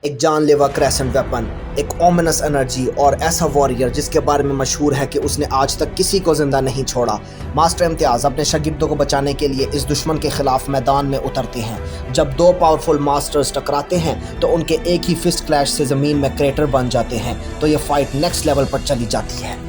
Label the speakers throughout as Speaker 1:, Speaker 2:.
Speaker 1: एक जानलेवा crescent weapon, एक ओमिनस एनर्जी और ऐसा वॉरियर जिसके बारे में मशहूर है कि उसने आज तक किसी को जिंदा नहीं छोड़ा। मास्टर इम्तियाज़ अपने शागिर्दों को बचाने के लिए इस दुश्मन के खिलाफ मैदान में उतरते हैं। जब दो पावरफुल मास्टर्स टकराते हैं तो उनके एक ही फिस्ट क्लैश से ज़मीन में क्रेटर बन जाते हैं, तो ये फाइट नेक्स्ट लेवल पर चली जाती है।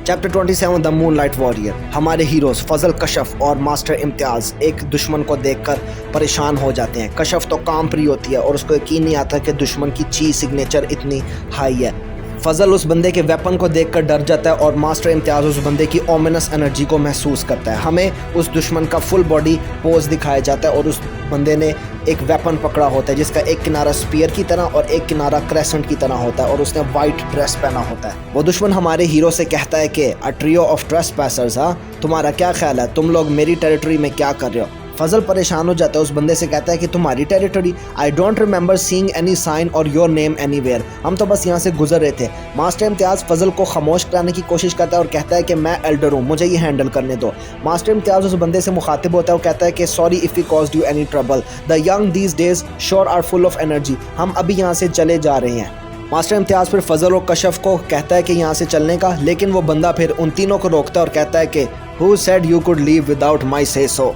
Speaker 1: Chapter 27 the moonlight warrior. हमारे हीरोज़ फजल, कशफ और मास्टर इम्तियाज़ एक दुश्मन को देखकर परेशान हो जाते हैं। कशफ तो काम प्री होती है और उसको यकीन नहीं आता कि दुश्मन की ची सिग्नेचर इतनी हाई है। फजल उस बंदे के वेपन को देखकर डर जाता है और मास्टर इम्तियाज़ उस बंदे की ओमिनस एनर्जी को महसूस करता है। हमें उस दुश्मन का फुल बॉडी पोज दिखाया जाता है और उस बंदे ने एक वेपन पकड़ा होता है जिसका एक किनारा स्पीयर की तरह और एक किनारा क्रेसेंट की तरह होता है और उसने वाइट ड्रेस पहना होता है। वो दुश्मन हमारे हीरो से कहता है कि अ ट्रियो ऑफ ट्रेसपैसर्स, तुम्हारा क्या ख्याल है, तुम लोग मेरी टेरिटरी में क्या कर रहे हो। फजल परेशान हो जाता है, उस बंदे से कहता है कि तुम्हारी territory, I don't remember seeing any sign or your name anywhere, हम तो बस यहाँ से गुजर रहे थे। मास्टर इम्तियाज़ फजल को खामोश कराने की कोशिश करता है और कहता है कि मैं एल्डर हूँ, मुझे ये हैंडल करने दो। मास्टर इम्तियाज़ उस बंदे से मुखातिब होता है और कहता है कि sorry if we caused you any trouble, the young these days sure are full of energy, हम अभी यहाँ से चले जा रहे हैं। मास्टर इम्तियाज़ फिर फजल और कशफ को कहता है कि यहाँ से चलने का, लेकिन वो बंदा फिर उन तीनों को रोकता है और कहता है कि who said you could leave without my say so.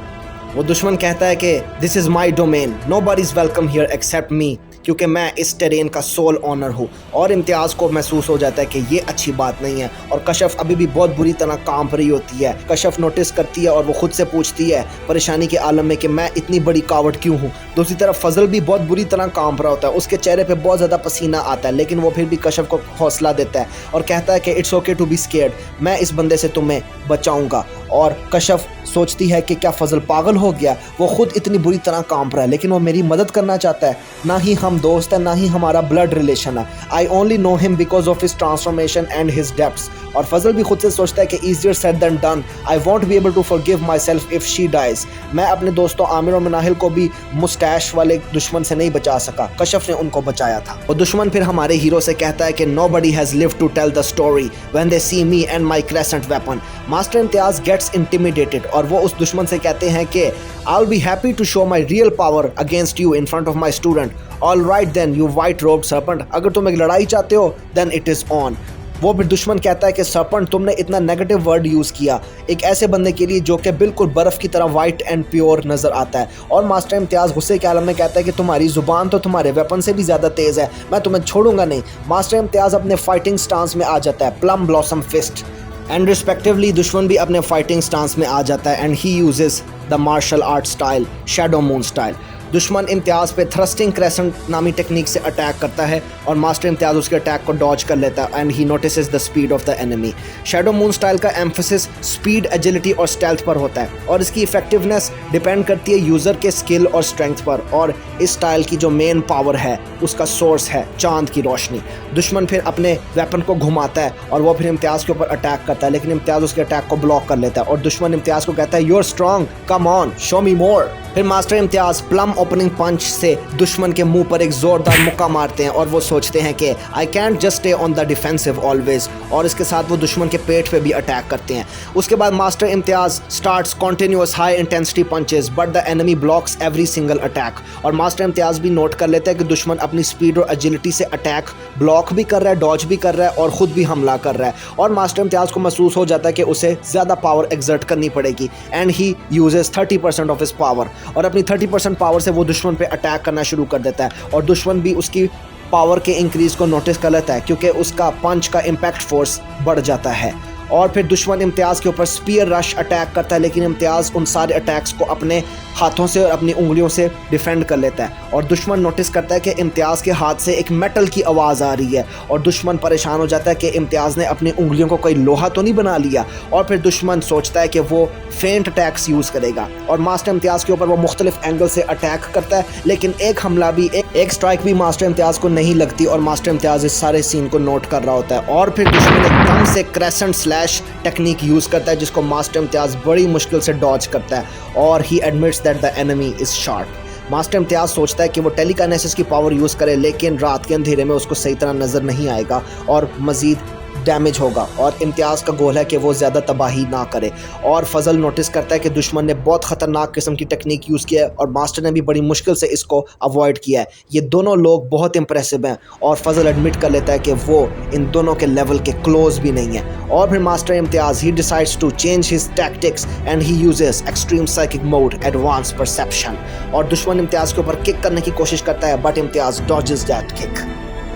Speaker 1: वो दुश्मन कहता है कि this is my domain, nobody is welcome here except me, क्योंकि मैं इस टेरेन का सोल ऑनर हूँ। और इम्तियाज़ को महसूस हो जाता है कि ये अच्छी बात नहीं है और कशफ अभी भी बहुत बुरी तरह कांप रही होती है। कशफ नोटिस करती है और वो खुद से पूछती है परेशानी के आलम में कि मैं इतनी बड़ी कावड़ क्यों हूँ। दूसरी तरफ फजल भी बहुत बुरी तरह कांप रहा होता है, उसके चेहरे पे बहुत ज़्यादा पसीना आता है, लेकिन वो फिर भी कशफ को हौसला देता है और कहता है कि it's okay to be scared, मैं इस बंदे से तुम्हें बचाऊंगा। और कशफ सोचती है कि क्या फजल पागल हो गया, वो खुद इतनी बुरी तरह कांप रहा है लेकिन वो मेरी मदद करना चाहता है। ना ही हम दोस्त हैं, ना ही हमारा ब्लड रिलेशन है। I only know him because of his transformation and his depths. और फजल भी खुद से सोचता है कि easier said than done, I won't be able to forgive myself if she dies. मैं अपने दोस्तों आमिर और मनाहिल को भी मुस्टैश वाले दुश्मन से नहीं बचा सका, कशफ ने उनको बचाया था। और दुश्मन फिर हमारे हीरो से कहता है कि nobody has lived to tell the story when they see me and my crescent weapon। Master Imtiaz gets intimidated और वो उस दुश्मन से कहते हैं कि I'll be happy to show my real power against you in front of my student। All right then you white robed serpent, अगर तुम एक लड़ाई चाहते हो then it is on। वो भी दुश्मन कहता है कि सरपंट, तुमने इतना नेगेटिव वर्ड यूज़ किया एक ऐसे बंदे के लिए जो कि बिल्कुल बर्फ़ की तरह वाइट एंड प्योर नज़र आता है। और मास्टर इम्तियाज़ गुस्से के आलम में कहता है कि तुम्हारी ज़ुबान तो तुम्हारे वेपन से भी ज़्यादा तेज़ है, मैं तुम्हें छोड़ूंगा नहीं। मास्टर इम्तियाज़ अपने फाइटिंग स्टांस में आ जाता है, plum blossom fist and respectively. दुश्मन भी अपने फाइटिंग स्टांस में आ जाता है and he uses the martial art style, shadow moon style. दुश्मन इम्तियाज़ पे थ्रस्टिंग क्रेसेंट नामी टेक्निक से अटैक करता है और मास्टर इम्तियाज़ उसके अटैक को डॉज कर लेता है and he notices the speed of the enemy. Shadow moon style का एम्फोसिस स्पीड, एजिलिटी और स्टेल्थ पर होता है और इसकी इफेक्टिवनेस डिपेंड करती है यूज़र के स्किल और स्ट्रेंथ पर। और इस स्टाइल की जो मेन पावर है उसका सोर्स है चांद की रोशनी। दुश्मन फिर अपने वेपन को घुमाता है और वो फिर इम्तियाज़ के ऊपर अटैक करता है, लेकिन इम्तियाज़ उसके अटैक को ब्लॉक कर लेता है और दुश्मन इम्तियाज़ को कहता है you are strong, come on, show me more. फिर मास्टर इम्तियाज़ प्लम ओपनिंग पंच से दुश्मन के मुंह पर एक जोरदार मुक्का मारते हैं और वो सोचते हैं कि I can't just stay on the defensive always, और इसके साथ वो दुश्मन के पेट पे भी अटैक करते हैं। उसके बाद master Imtiaz starts continuous high intensity punches but the enemy blocks every single attack. और मास्टर इम्तियाज़ भी नोट कर लेता है कि दुश्मन अपनी स्पीड और एजिलिटी से अटैक ब्लॉक भी कर रहा है, डॉज भी कर रहा है और ख़ुद भी हमला कर रहा है। और मास्टर इम्तियाज़ को महसूस हो जाता है कि उसे ज़्यादा पावर एक्सर्ट करनी पड़ेगी and he uses 30% of his power, और अपनी 30% पावर से वो दुश्मन पे अटैक करना शुरू कर देता है। और दुश्मन भी उसकी पावर के इंक्रीज़ को नोटिस कर लेता है क्योंकि उसका पंच का इम्पैक्ट फोर्स बढ़ जाता है। और फिर दुश्मन इम्तियाज़ के ऊपर स्पीयर रश अटैक करता है, लेकिन इम्तियाज़ उन सारे अटैक्स को अपने हाथों से और अपनी उंगलियों से डिफेंड कर लेता है। और दुश्मन नोटिस करता है कि इम्तियाज़ के हाथ से एक मेटल की आवाज़ आ रही है और दुश्मन परेशान हो जाता है कि इम्तियाज़ ने अपनी उंगलियों को कोई लोहा तो नहीं बना लिया। और फिर दुश्मन सोचता है कि वो फेंट अटैक्स यूज़ करेगा और मास्टर इम्तियाज़ के ऊपर वो मुख्तलिफ एंगल से अटैक करता है, लेकिन एक हमला भी, एक स्ट्राइक भी मास्टर इम्तियाज़ को नहीं लगती और मास्टर इम्तियाज़ इस सारे सीन को नोट कर रहा होता है। और फिर दुश्मन एकदम से क्रेसेंट स्लैश टेक्निक यूज़ करता है जिसको मास्टर इम्तियाज़ बड़ी मुश्किल से डॉज करता है और he admits that the enemy is sharp. Master Imtiaz सोचता है कि वो टेलीकाइनेसिस की पावर यूज़ करे, लेकिन रात के अंधेरे में उसको सही तरह नज़र नहीं आएगा और मज़ीद डैमेज होगा और इम्तियाज़ का गोल है कि वो ज़्यादा तबाही ना करे। और फजल नोटिस करता है कि दुश्मन ने बहुत ख़तरनाक किस्म की टेक्निक यूज़ किया है और मास्टर ने भी बड़ी मुश्किल से इसको अवॉइड किया है। ये दोनों लोग बहुत इंप्रेसिव हैं और फजल एडमिट कर लेता है कि वो इन दोनों के लेवल के क्लोज भी नहीं है। और फिर master Imtiaz he decides to change his tactics and he uses extreme psychic mode advance perception और दुश्मन इम्तियाज़ के ऊपर किक करने की कोशिश करता है but Imtiaz dodges that kick.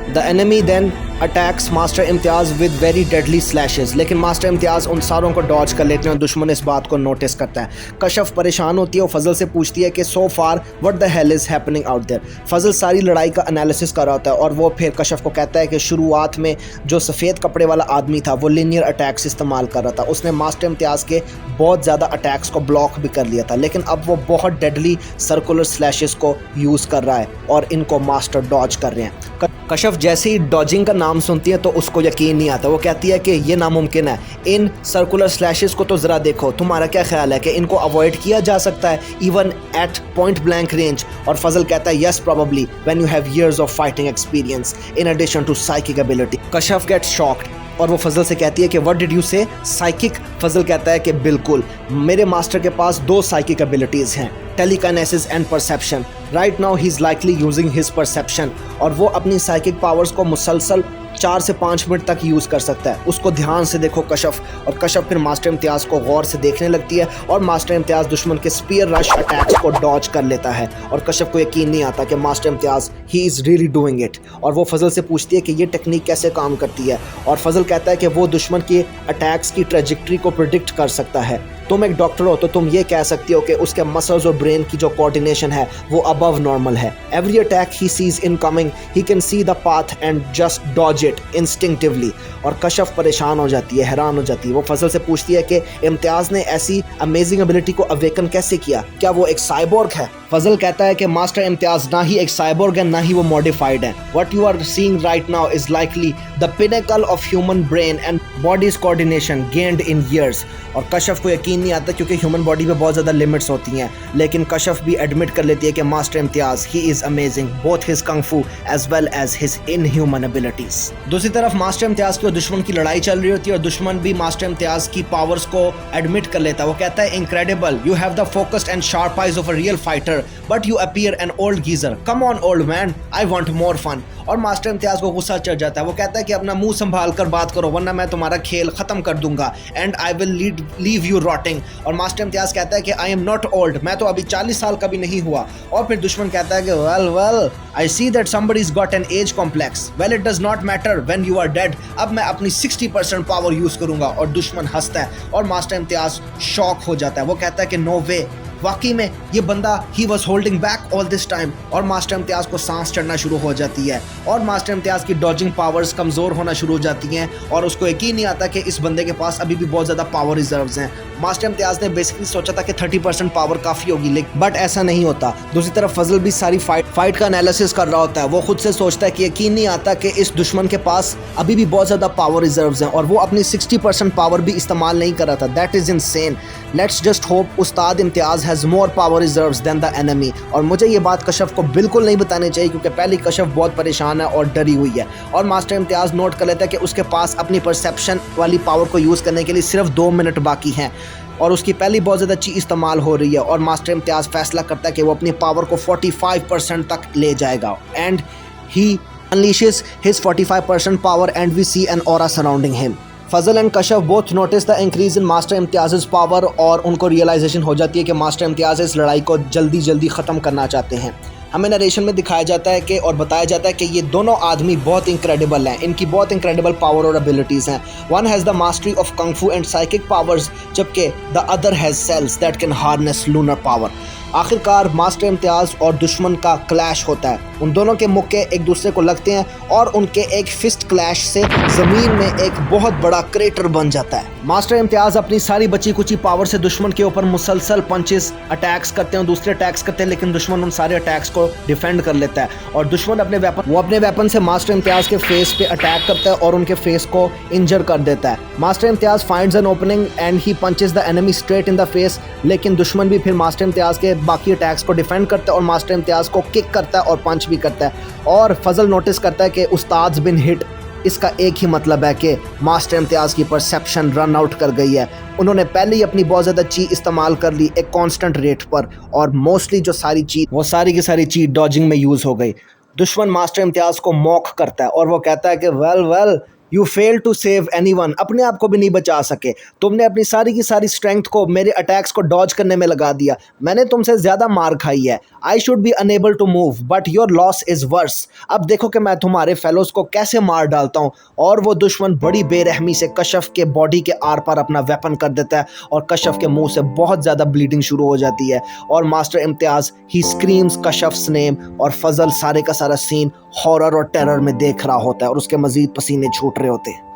Speaker 1: The enemy then attacks master Imtiaz with very deadly slashes, लेकिन मास्टर इम्तियाज़ उन सारों को डॉज कर लेते हैं और दुश्मन इस बात को नोटिस करता है। कशफ परेशान होती है और फजल से पूछती है कि so far what the hell is happening out there. Fazal सारी लड़ाई का एनालिसिस कर रहा होता है और वो फिर कशफ को कहता है कि शुरुआत में जो सफ़ेद कपड़े वाला आदमी था वो लीनियर अटैक्स इस्तेमाल कर रहा था, उसने मास्टर इम्तियाज़ के बहुत ज़्यादा अटैक्स को ब्लॉक भी कर लिया था, लेकिन अब वो बहुत डेडली सर्कुलर स्लैशेस को यूज़ कर रहा है और इनको मास्टर डॉज कर रहे हैं। कशफ जैसे ही डॉजिंग का नाम सुनती है तो उसको यकीन नहीं आता। वो कहती है कि ये नामुमकिन है, इन सर्कुलर स्लैशेस को तो ज़रा देखो, तुम्हारा क्या ख्याल है कि इनको अवॉइड किया जा सकता है even at point blank range? और फजल कहता है yes probably when you have years of fighting experience in addition to psychic ability. Kashaf gets shocked और वो फजल से कहती है कि what did you say, psychic? Fazal कहता है कि बिल्कुल, मेरे मास्टर के पास 2 साइकिक एबिलिटीज़ हैं, telekinesis and perception. Right now he is likely using his perception और वो अपनी साइकिक पावर्स को मुसलसल 4 से 5 मिनट तक यूज़ कर सकता है। उसको ध्यान से देखो कशफ। और कशफ फिर मास्टर इम्तियाज़ को गौर से देखने लगती है और मास्टर इम्तियाज़ दुश्मन के स्पीयर रश अटैक्स को डॉज कर लेता है और कशफ को यकीन नहीं आता कि master Imtiaz he is really doing it. और वो फजल से पूछती है कि ये टेक्निक कैसे काम करती है और फजल कहता है कि वो दुश्मन के अटैक्स की ट्रेजेक्ट्री को प्रिडिक्ट कर सकता है। तुम एक डॉक्टर हो तो तुम ये कह सकती हो कि उसके मसल्स और ब्रेन की जो कोऑर्डिनेशन है वो अबव नॉर्मल है। Every attack he sees incoming he can see the path and just dodge it instinctively. और कशफ परेशान हो जाती है, हैरान हो जाती है। वो फजल से पूछती है कि इम्तियाज़ ने ऐसी अमेजिंग एबिलिटी को अवेकन कैसे किया, क्या वो एक साइबोर्ग है? फजल कहता है कि मास्टर इम्तियाज़ ना ही एक साइबोर्ग है ना ही वो मॉडिफाइड है। What you are seeing right now is likely the pinnacle of human brain and body's coordination gained in years. और कशफ को यकीन नहीं आता क्योंकि ह्यूमन बॉडी पे बहुत ज़्यादा लिमिट्स होती हैं, लेकिन कशफ भी एडमिट कर लेती है कि master Imtiaz he is amazing both his kung fu as well as his inhuman abilities. दूसरी तरफ मास्टर इम्तियाज़ की और दुश्मन की लड़ाई चल रही होती है और दुश्मन भी मास्टर इम्तियाज़ की पावर्स को एडमिट कर लेता है। वो कहता है incredible, you have the focused and sharp eyes of a real fighter but you appear an old geezer, come on old man, I want more fun. और मास्टर इम्तियाज़ को गुस्सा चढ़ जाता है। वो कहता है कि अपना मुंह संभाल कर बात करो वरना मैं तुम्हारा खेल ख़त्म कर दूंगा and I will leave you rotting. और मास्टर इम्तियाज़ कहता है कि आई एम नॉट ओल्ड, मैं तो अभी 40 साल का भी नहीं हुआ। और फिर दुश्मन कहता है कि well I see that somebody's got an age complex, well it does not matter when you are dead, अब मैं अपनी 60% पावर यूज़ करूंगा। और दुश्मन हंसता है और मास्टर इम्तियाज़ शॉक हो जाता है। वो कहता है कि नो वे, वाकई में ये बंदा he was holding back all this time. और मास्टर इम्तियाज़ को सांस चढ़ना शुरू हो जाती है और मास्टर इम्तियाज़ की डॉजिंग पावर्स कमज़ोर होना शुरू हो जाती हैं और उसको यकीन नहीं आता कि इस बंदे के पास अभी भी बहुत ज़्यादा पावर रिजर्व्स हैं। मास्टर इम्तियाज़ ने बेसिकली सोचा था कि 30% पावर काफ़ी होगी, लेकिन बट ऐसा नहीं होता। दूसरी तरफ फजल भी सारी फाइट का एनालिसिस कर रहा होता है। वो खुद से सोचता है कि यकीन नहीं आता कि इस दुश्मन के पास अभी भी बहुत ज़्यादा पावर रिजर्व्स हैं और वो अपनी 60% पावर भी इस्तेमाल नहीं कर रहा था। That is insane. Let's just hope उस्ताद Imtiaz has more power reserves than the enemy. और मुझे ये बात कशफ को बिल्कुल नहीं बतानी चाहिए क्योंकि पहले कशफ बहुत परेशान है और डरी हुई है। और मास्टर इम्तियाज़ नोट कर लेता है कि उसके पास अपनी परसेप्शन वाली पावर को यूज़ करने के लिए सिर्फ 2 मिनट बाकी हैं और उसकी पहली बहुत ज़्यादा अच्छी इस्तेमाल हो रही है। और मास्टर इम्तियाज़ फैसला करता है कि वो अपनी पावर को 45% तक ले जाएगा and he unleashes his 45% power and we see an aura surrounding him. Fazal and Kashaf both notice the increase in master Imtiaz power और उनको रियलाइजेशन हो जाती है कि मास्टर इम्तियाज़ इस लड़ाई को जल्दी जल्दी ख़त्म करना चाहते हैं। हमें नरेशन में दिखाया जाता है कि और बताया जाता है कि ये दोनों आदमी बहुत इंक्रेडिबल हैं, इनकी बहुत इंक्रेडिबल पावर और एबिलिटीज़ हैं। One has the mastery of kung fu and psychic powers जबकि the other has cells that can harness lunar power. आखिरकार मास्टर इम्तियाज़ और दुश्मन का क्लैश होता है। उन दोनों के मुक्के एक दूसरे को लगते हैं और उनके एक फिस्ट क्लैश से ज़मीन में एक बहुत बड़ा क्रेटर बन जाता है। मास्टर इम्तियाज़ अपनी सारी बची कुची पावर से दुश्मन के ऊपर मुसलसल पंचेस अटैक्स करते हैं, दूसरे अटैक्स करते हैं, लेकिन दुश्मन उन सारे अटैक्स को डिफेंड कर लेता है और दुश्मन अपने वेपन से मास्टर इम्तियाज़ के फेस पे अटैक करता है और उनके फेस को इंजर कर देता है। Master Imtiaz finds an opening and he punches the enemy straight in the face, लेकिन दुश्मन भी फिर मास्टर इम्तियाज़ के बाकी अटैक्स को डिफेंड करता है और मास्टर इम्तियाज़ को किक करता है और पंच भी करता है। और फजल नोटिस करता है कि उस्ताद बिन हिट इसका एक ही मतलब है कि मास्टर इम्तियाज़ की परसेप्शन रन आउट कर गई है। उन्होंने पहले ही अपनी बहुत ज़्यादा चीज़ इस्तेमाल कर ली एक कांस्टेंट रेट पर, और मोस्टली जो सारी चीज़ वो सारी की सारी चीज़ डॉजिंग में यूज़ हो गई। दुश्मन मास्टर इम्तियाज़ को मॉक करता है और वो कहता है कि well you fail to save anyone, अपने आप को भी नहीं बचा सके। तुमने अपनी सारी की सारी स्ट्रेंथ को मेरे अटैक्स को डॉज करने में लगा दिया। मैंने तुमसे ज़्यादा मार खाई है। I should be unable to move but your loss is worse. अब देखो कि मैं तुम्हारे फेलोज़ को कैसे मार डालता हूँ। और वो दुश्मन बड़ी बेरहमी से कशफ के बॉडी के आर पार अपना वेपन कर देता है और कशफ के मुंह से बहुत ज़्यादा ब्लीडिंग शुरू हो जाती है। और मास्टर इम्तियाज़ ही स्क्रीम्स कशफ्स नेम, और फजल सारे का सारा सीन हॉरर और टेरर में देख रहा होता है और उसके मजीद पसीने छूट रहे होते हैं।